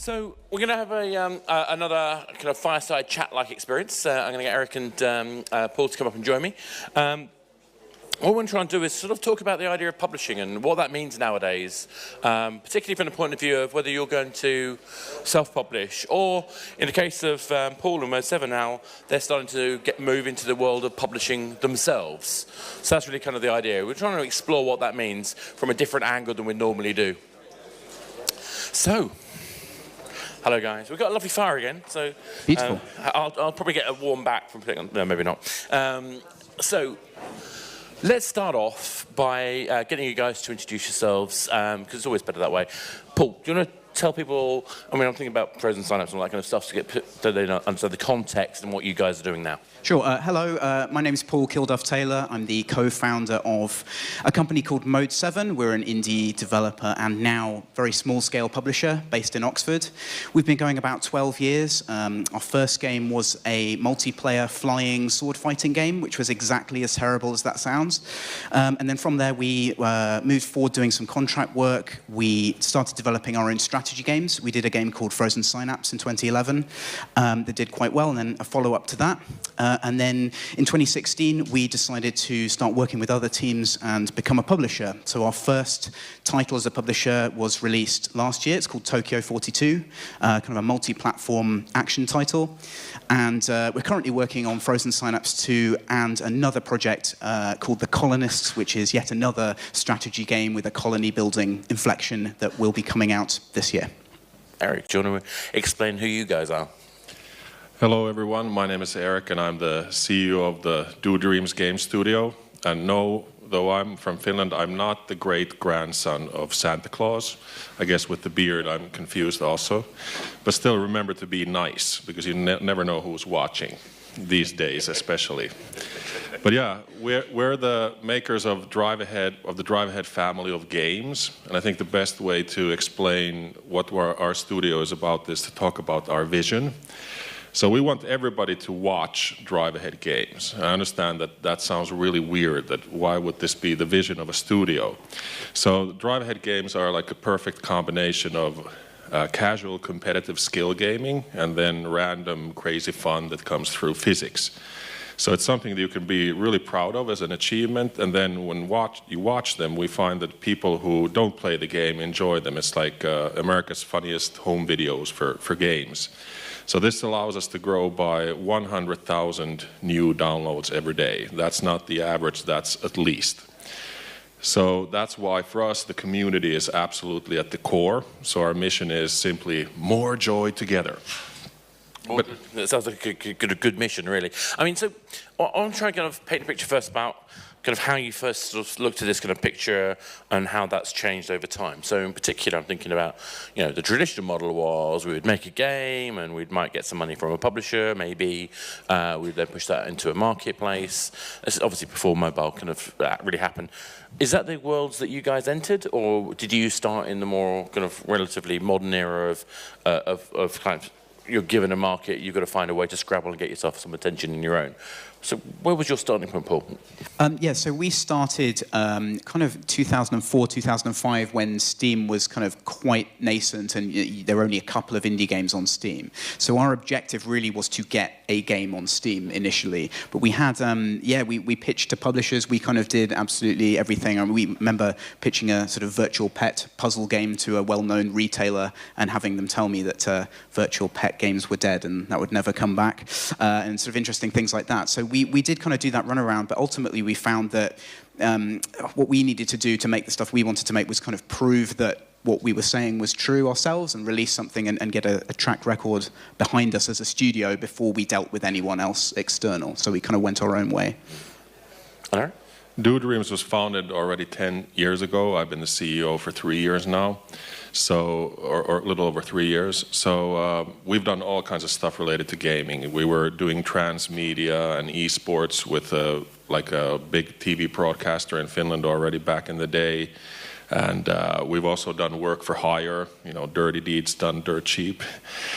So we're going to have another kind of fireside chat-like experience. I'm going to get Erik and Paul to come up and join me. What we're going to try and do is sort of talk about the idea of publishing and what that means nowadays, particularly from the point of view of whether you're going to self-publish or, in the case of Paul and Mode 7 now, they're starting to move into the world of publishing themselves. So that's really kind of the idea. We're trying to explore what that means from a different angle than we normally do. So, hello guys. We've got a lovely fire again. So beautiful. I'll probably get a warm back from putting on. No, maybe not. So let's start off by getting you guys to introduce yourselves, because it's always better that way. Paul, do you want to tell people? I mean, I'm thinking about frozen signups and all that kind of stuff so they understand the context and what you guys are doing now. Sure. Hello, my name is Paul Kilduff-taylor. I'm the co-founder of a company called Mode 7. We're an indie developer and now very small-scale publisher based in Oxford. We've been going about 12 years. Our first game was a multiplayer flying sword fighting game, which was exactly as terrible as that sounds. And then from there, we moved forward doing some contract work. We started developing our own strategy games. We did a game called Frozen Synapse in 2011 that did quite well, and then a follow-up to that. And then in 2016, we decided to start working with other teams and become a publisher. So our first title as a publisher was released last year. It's called Tokyo 42, kind of a multi-platform action title. And we're currently working on Frozen Synapse 2 and another project called The Colonists, which is yet another strategy game with a colony-building inflection that will be coming out this year. Erik, do you want to explain who you guys are? Hello everyone, my name is Erik and I'm the CEO of the Dodreams game studio. And no, though I'm from Finland, I'm not the great-grandson of Santa Claus. I guess with the beard I'm confused also. But still remember to be nice, because you never know who's watching, these days especially. But yeah, we're the makers of the Drive Ahead family of games. And I think the best way to explain what our studio is about is to talk about our vision. So we want everybody to watch Drive Ahead games. I understand that sounds really weird, that why would this be the vision of a studio? So Drive Ahead games are like a perfect combination of casual competitive skill gaming and then random crazy fun that comes through physics. So it's something that you can be really proud of as an achievement, and then when you watch them, we find that people who don't play the game enjoy them. It's like America's funniest home videos for games. So this allows us to grow by 100,000 new downloads every day. That's not the average, that's at least. So that's why for us the community is absolutely at the core. So our mission is simply more joy together. But that sounds like a good mission, really. I mean, so I want to try and kind of paint a picture first about kind of how you first sort of looked at this kind of picture and how that's changed over time. So in particular, I'm thinking about, the traditional model was we would make a game and we might get some money from a publisher, maybe we'd then push that into a marketplace. This is obviously before mobile kind of really happened. Is that the worlds that you guys entered, or did you start in the more kind of relatively modern era of kind of, you're given a market, you've got to find a way to scrabble and get yourself some attention in your own? So where was your starting point, Paul? So we started kind of 2004, 2005 when Steam was kind of quite nascent and there were only a couple of indie games on Steam. So our objective really was to get a game on Steam initially. But we had, we pitched to publishers. We kind of did absolutely everything. I mean, we remember pitching a sort of virtual pet puzzle game to a well-known retailer and having them tell me that virtual pet games were dead and that would never come back, and sort of interesting things like that. So we did kind of do that runaround, but ultimately we found that what we needed to do to make the stuff we wanted to make was kind of prove that what we were saying was true ourselves and release something and get a track record behind us as a studio before we dealt with anyone else external. So we kind of went our own way. All right. Dodreams was founded already 10 years ago. I've been the CEO for 3 years now, or a little over 3 years. So we've done all kinds of stuff related to gaming. We were doing transmedia and esports with a big TV broadcaster in Finland already back in the day. And we've also done work for hire, dirty deeds done dirt cheap.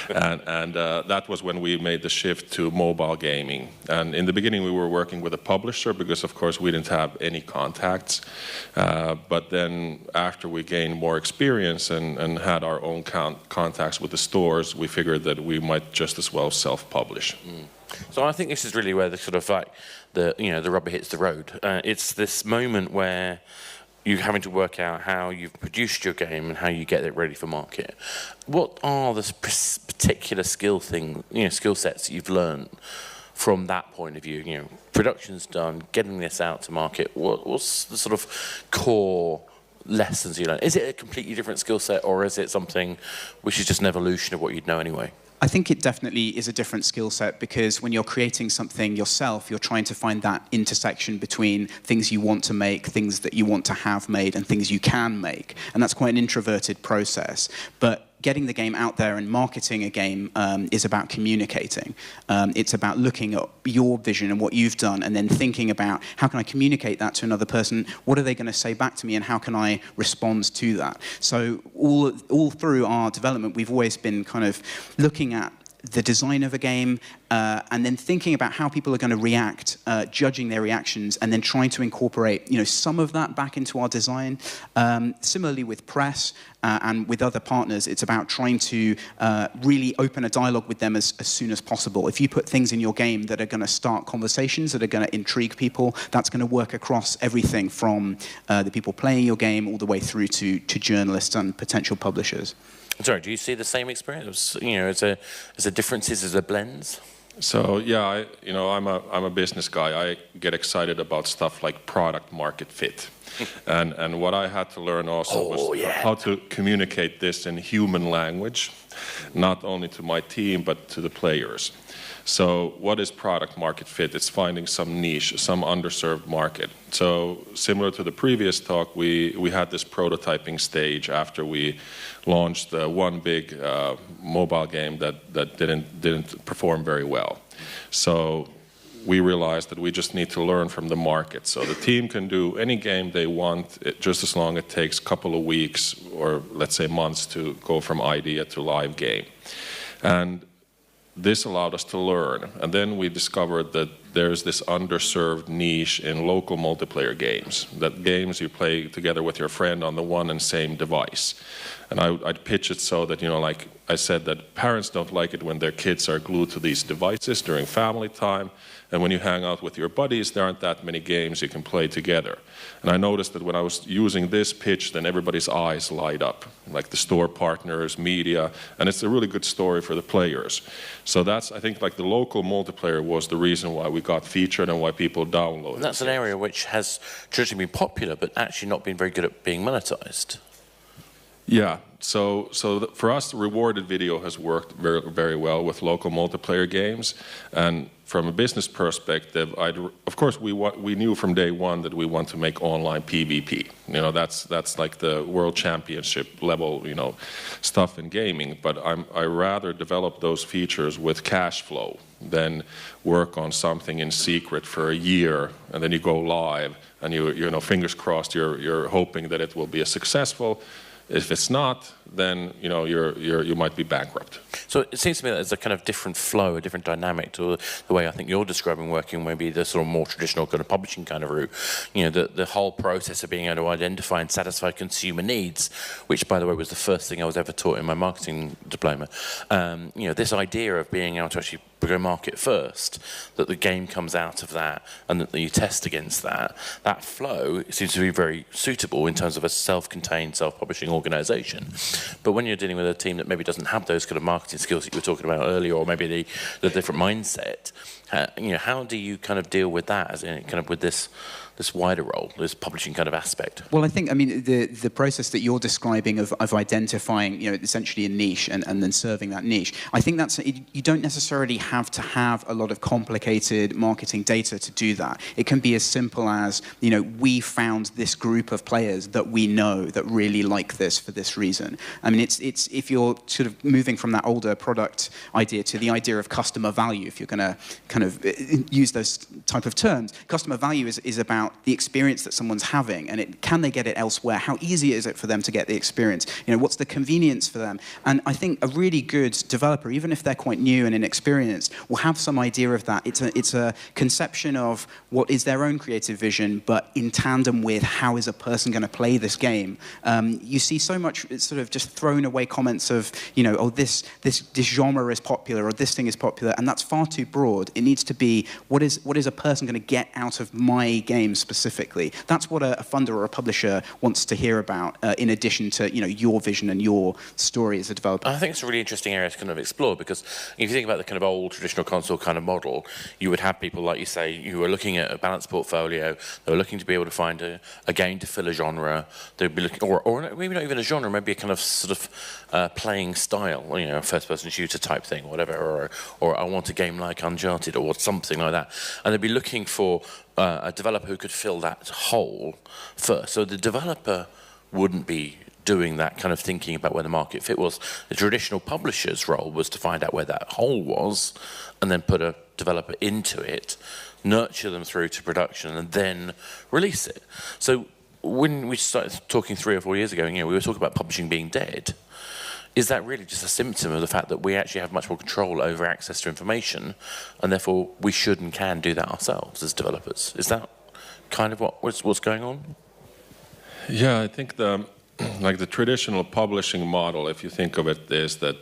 And that was when we made the shift to mobile gaming. And in the beginning, we were working with a publisher because, of course, we didn't have any contacts. But then after we gained more experience and had our own contacts with the stores, we figured that we might just as well self-publish. So I think this is really where the sort of like the rubber hits the road. It's this moment where you're having to work out how you've produced your game and how you get it ready for market. What are the particular skill sets that you've learned from that point of view? Production's done, getting this out to market. What's the sort of core lessons you learn? Is it a completely different skill set, or is it something which is just an evolution of what you'd know anyway? I think it definitely is a different skill set, because when you're creating something yourself, you're trying to find that intersection between things you want to make, things that you want to have made, and things you can make. And that's quite an introverted process. But getting the game out there and marketing a game is about communicating. It's about looking at your vision and what you've done, and then thinking about how can I communicate that to another person? What are they going to say back to me, and how can I respond to that? So all through our development, we've always been kind of looking at the design of a game, and then thinking about how people are going to react, judging their reactions, and then trying to incorporate, some of that back into our design. Similarly with press and with other partners, it's about trying to really open a dialogue with them as soon as possible. If you put things in your game that are going to start conversations, that are going to intrigue people, that's going to work across everything from the people playing your game all the way through to journalists and potential publishers. Sorry, do you see the same experience? As a differences, as a blends? So yeah, I'm a business guy. I get excited about stuff like product market fit, and what I had to learn also was how to communicate this in human language, not only to my team but to the players. So what is product market fit? It's finding some niche, some underserved market. So similar to the previous talk, we had this prototyping stage after we launched one big mobile game that didn't perform very well. So we realized that we just need to learn from the market. So the team can do any game they want, just as long as it takes a couple of weeks or let's say months to go from idea to live game. And this allowed us to learn, and then we discovered that there's this underserved niche in local multiplayer games, that games you play together with your friend on the one and same device. And I'd pitch it so that, like I said, that parents don't like it when their kids are glued to these devices during family time, and when you hang out with your buddies, there aren't that many games you can play together. And I noticed that when I was using this pitch, then everybody's eyes light up, like the store partners, media, and it's a really good story for the players. So that's, I think, like the local multiplayer was the reason why we got featured and why people downloaded. And that's an area which has traditionally been popular, but actually not been very good at being monetized. Yeah, so for us, the rewarded video has worked very, very well with local multiplayer games. And from a business perspective, of course, we knew from day one that we want to make online PvP. That's like the world championship level, stuff in gaming. But I rather develop those features with cash flow than work on something in secret for a year and then you go live and fingers crossed, you're hoping that it will be a successful. If it's not, then you might be bankrupt. So it seems to me that there's a kind of different flow, a different dynamic to the way I think you're describing working, maybe the sort of more traditional kind of publishing kind of route. The whole process of being able to identify and satisfy consumer needs, which, by the way, was the first thing I was ever taught in my marketing diploma. This idea of being able to actually go market first, that the game comes out of that and that you test against that flow seems to be very suitable in terms of a self-contained, self-publishing organization. But when you're dealing with a team that maybe doesn't have those kind of marketing skills that you were talking about earlier, or maybe the different mindset, how do you kind of deal with that as in kind of with this wider role, this publishing kind of aspect? Well, I think, the process that you're describing of identifying, essentially a niche and then serving that niche, I think you don't necessarily have to have a lot of complicated marketing data to do that. It can be as simple as, we found this group of players that we know that really like this for this reason. It's if you're sort of moving from that older product idea to the idea of customer value, if you're going to kind of use those type of terms, customer value is about about the experience that someone's having, and can they get it elsewhere? How easy is it for them to get the experience? What's the convenience for them? And I think a really good developer, even if they're quite new and inexperienced, will have some idea of that. It's a conception of what is their own creative vision, but in tandem with how is a person going to play this game. You see so much sort of just thrown away comments of, oh, this genre is popular, or this thing is popular, and that's far too broad. It needs to be, what is a person going to get out of my game specifically? That's what a funder or a publisher wants to hear about, in addition to your vision and your story as a developer. I think it's a really interesting area to kind of explore, because if you think about the kind of old traditional console kind of model, you would have people, like you say, who were looking at a balanced portfolio, they were looking to be able to find a game to fill a genre, they'd be looking, or maybe not even a genre, maybe a kind of sort of playing style, a first-person shooter type thing, or whatever, or I want a game like Uncharted, or something like that, and they'd be looking for a developer who could fill that hole first. So the developer wouldn't be doing that kind of thinking about where the market fit was. The traditional publisher's role was to find out where that hole was, and then put a developer into it, nurture them through to production, and then release it. So when we started talking 3 or 4 years ago, we were talking about publishing being dead. Is that really just a symptom of the fact that we actually have much more control over access to information, and therefore we should and can do that ourselves as developers? Is that kind of what's going on? Yeah, I think the traditional publishing model, if you think of it, is that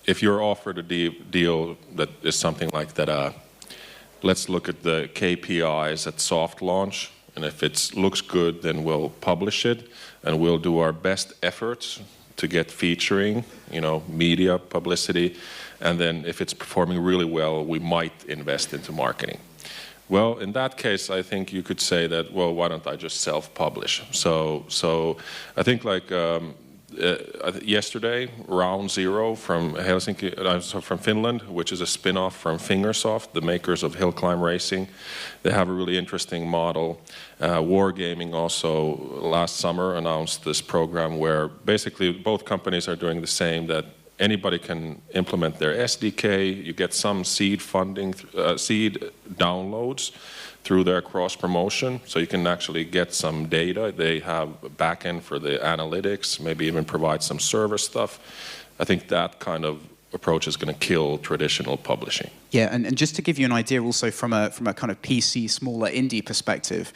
if you're offered a deal that is something like that, let's look at the KPIs at soft launch, and if it looks good, then we'll publish it, and we'll do our best efforts to get featuring, media, publicity, and then if it's performing really well, we might invest into marketing. Well, in that case, I think you could say that, well, why don't I just self-publish? So I think yesterday, Round Zero from from Finland, which is a spin-off from Fingersoft, the makers of Hill Climb Racing. They have a really interesting model. Wargaming also last summer announced this program where basically both companies are doing the same, that anybody can implement their SDK, you get some seed funding, seed downloads through their cross-promotion, so you can actually get some data. They have a backend for the analytics, maybe even provide some server stuff. I think that kind of approach is going to kill traditional publishing. Yeah, and just to give you an idea also from a kind of PC, smaller indie perspective,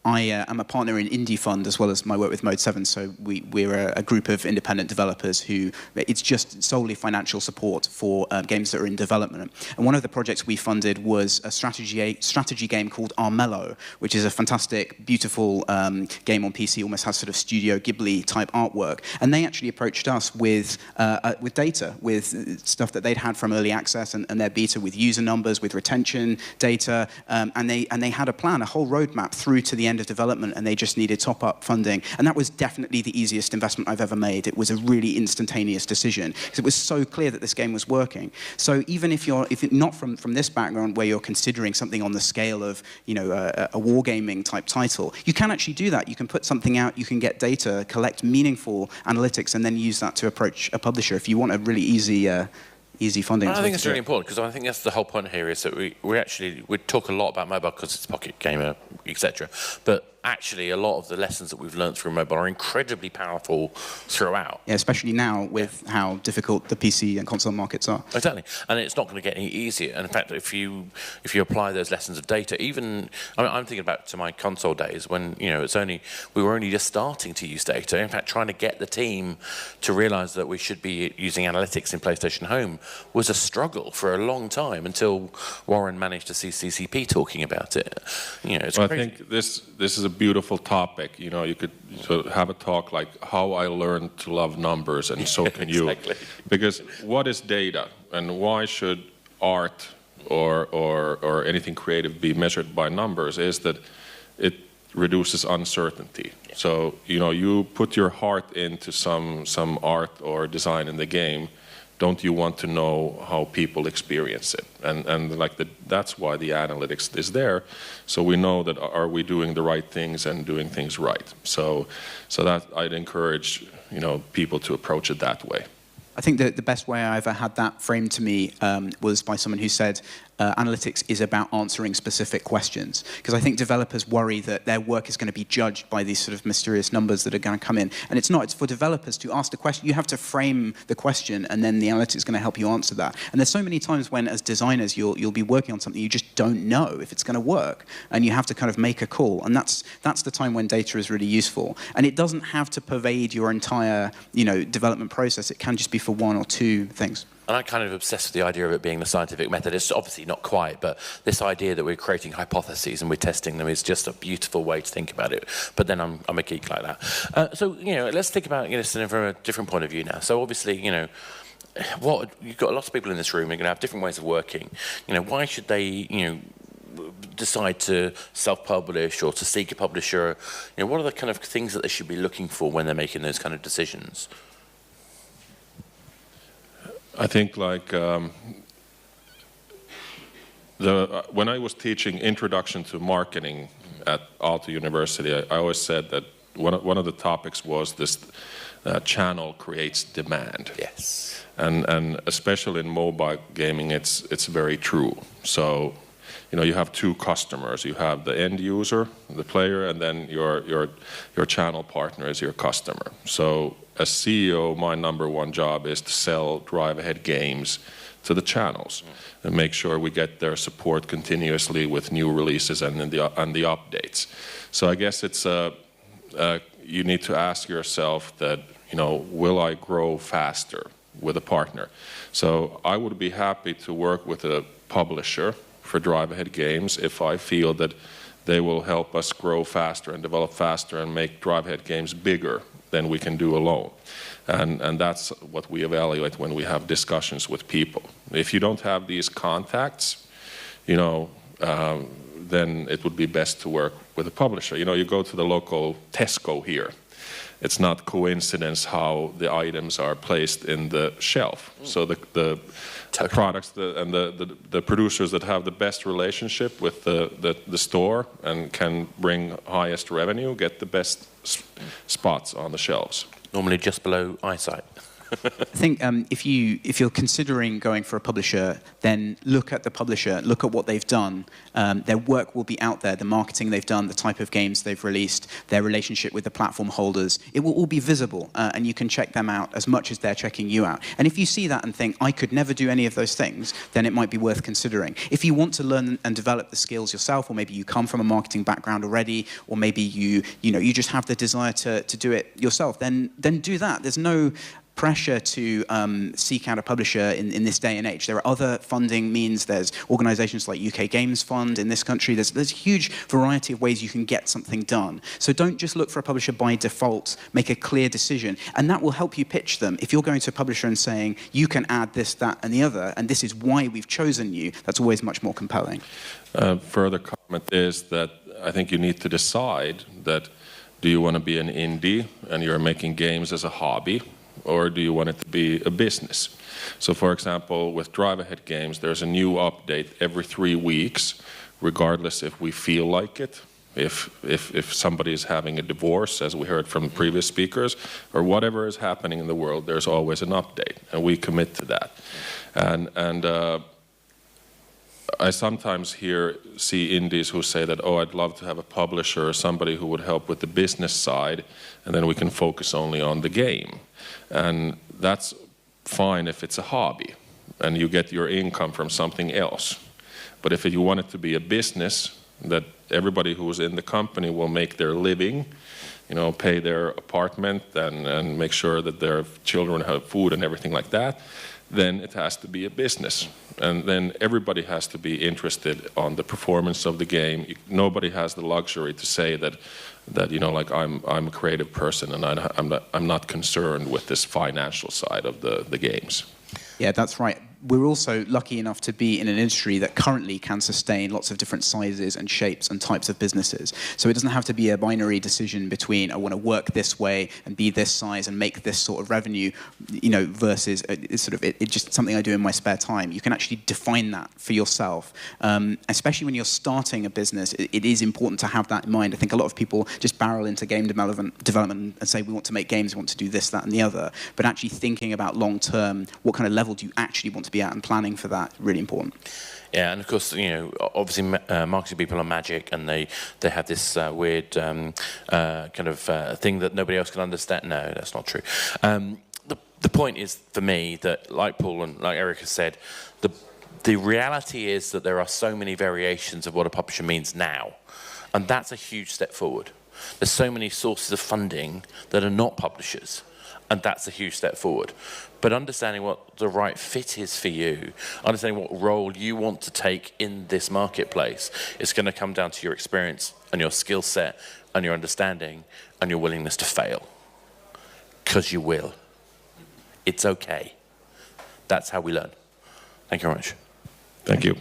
I am a partner in Indie Fund as well as my work with Mode 7, so we're a group of independent developers who, it's just solely financial support for games that are in development. And one of the projects we funded was a strategy game called Armello, which is a fantastic, beautiful game on PC, almost has sort of Studio Ghibli type artwork. And they actually approached us with data, with stuff that they'd had from early access and their beta, with user numbers, with retention data, and they had a plan, a whole roadmap through to the end of development, and they just needed top-up funding. And that was definitely the easiest investment I've ever made. It was a really instantaneous decision, because it was so clear that this game was working. So even if you're not from this background where you're considering something on the scale of a wargaming type title, you can actually do that. You can put something out, you can get data, collect meaningful analytics, and then use that to approach a publisher if you want a really easy funding. I think it's really important, because I think that's the whole point here, is that we talk a lot about mobile because it's pocket gamer, etc. But actually, a lot of the lessons that we've learned through mobile are incredibly powerful throughout. Yeah, especially now with how difficult the PC and console markets are. Exactly, and it's not going to get any easier. And in fact, if you apply those lessons of data, even I'm thinking back to my console days when we were only just starting to use data. In fact, trying to get the team to realise that we should be using analytics in PlayStation Home was a struggle for a long time, until Warren managed to see CCP talking about it. It's crazy. I think this is a beautiful topic. You could sort of have a talk like how I learned to love numbers, and so can you. Exactly. Because what is data, and why should art or anything creative be measured by numbers, is that it reduces uncertainty. Yeah. So you put your heart into some art or design in the game. Don't you want to know how people experience it? And that's why the analytics is there, so we know that are we doing the right things and doing things right. So that I'd encourage people to approach it that way. I think that the best way I ever had that framed to me was by someone who said, analytics is about answering specific questions. Because I think developers worry that their work is going to be judged by these sort of mysterious numbers that are going to come in. And it's not. It's for developers to ask the question. You have to frame the question, and then the analytics is going to help you answer that. And there's so many times when, as designers, you'll be working on something you just don't know if it's going to work, and you have to kind of make a call. And that's the time when data is really useful. And it doesn't have to pervade your entire, development process. It can just be for one or two things. And I'm kind of obsessed with the idea of it being the scientific method. It's obviously not quite, but this idea that we're creating hypotheses and we're testing them is just a beautiful way to think about it. But then I'm a geek like that. So, let's think about this from a different point of view now. So obviously, you've got lots of people in this room. They're going to have different ways of working. Why should they, decide to self-publish or to seek a publisher? What are the kind of things that they should be looking for when they're making those kind of decisions? I think when I was teaching Introduction to Marketing at Aalto University, I always said that one of the topics was this channel creates demand. Yes. And especially in mobile gaming, it's very true. So, you have two customers. You have the end user, the player, and then your channel partner is your customer. So as CEO, my number one job is to sell drive-ahead games to the channels and make sure we get their support continuously with new releases and the updates. So I guess it's you need to ask yourself that, will I grow faster with a partner? So I would be happy to work with a publisher for drive-ahead games if I feel that they will help us grow faster and develop faster and make drive-ahead games bigger than we can do alone. And that's what we evaluate when we have discussions with people. If you don't have these contacts, then it would be best to work with a publisher. You go to the local Tesco here. It's not coincidence how the items are placed in the shelf. So the products and the producers that have the best relationship with the store and can bring highest revenue get the best spots on the shelves. Normally just below eyesight. I think if you're considering going for a publisher, then look at the publisher, look at what they've done. Their work will be out there, the marketing they've done, the type of games they've released, their relationship with the platform holders. It will all be visible, and you can check them out as much as they're checking you out. And if you see that and think, I could never do any of those things, then it might be worth considering. If you want to learn and develop the skills yourself, or maybe you come from a marketing background already, or maybe you just have the desire to do it yourself, then do that. There's no pressure to seek out a publisher in this day and age. There are other funding means. There's organizations like UK Games Fund in this country. There's a huge variety of ways you can get something done. So don't just look for a publisher by default. Make a clear decision. And that will help you pitch them. If you're going to a publisher and saying, you can add this, that, and the other, and this is why we've chosen you, that's always much more compelling. Further comment is that I think you need to decide that, do you want to be an indie and you're making games as a hobby, or do you want it to be a business? So for example, with drive-ahead games, there's a new update every 3 weeks, regardless if we feel like it, if somebody is having a divorce, as we heard from previous speakers, or whatever is happening in the world, there's always an update, and we commit to that. And I sometimes see indies who say that, I'd love to have a publisher or somebody who would help with the business side, and then we can focus only on the game. And that's fine if it's a hobby, and you get your income from something else. But if you want it to be a business, that everybody who is in the company will make their living, pay their apartment and make sure that their children have food and everything like that, then it has to be a business. And then everybody has to be interested on the performance of the game. Nobody has the luxury to say that I'm a creative person and I'm not concerned with this financial side of the games. Yeah, that's right. We're also lucky enough to be in an industry that currently can sustain lots of different sizes and shapes and types of businesses. So it doesn't have to be a binary decision between I want to work this way and be this size and make this sort of revenue, versus it's just something I do in my spare time. You can actually define that for yourself. Especially when you're starting a business, it is important to have that in mind. I think a lot of people just barrel into game development and say we want to make games, we want to do this, that, and the other. But actually thinking about long term, what kind of level do you actually want to to be at, and planning for that, really important. Yeah, and of course, you know, obviously marketing people are magic, and they have this weird kind of thing that nobody else can understand. No, that's not true. The point is, for me, that like Paul and like Erik has said, the reality is that there are so many variations of what a publisher means now, and that's a huge step forward. There's so many sources of funding that are not publishers, and that's a huge step forward. But understanding what the right fit is for you, understanding what role you want to take in this marketplace, is going to come down to your experience and your skill set and your understanding and your willingness to fail. Because you will. It's okay. That's how we learn. Thank you very much. Thank you.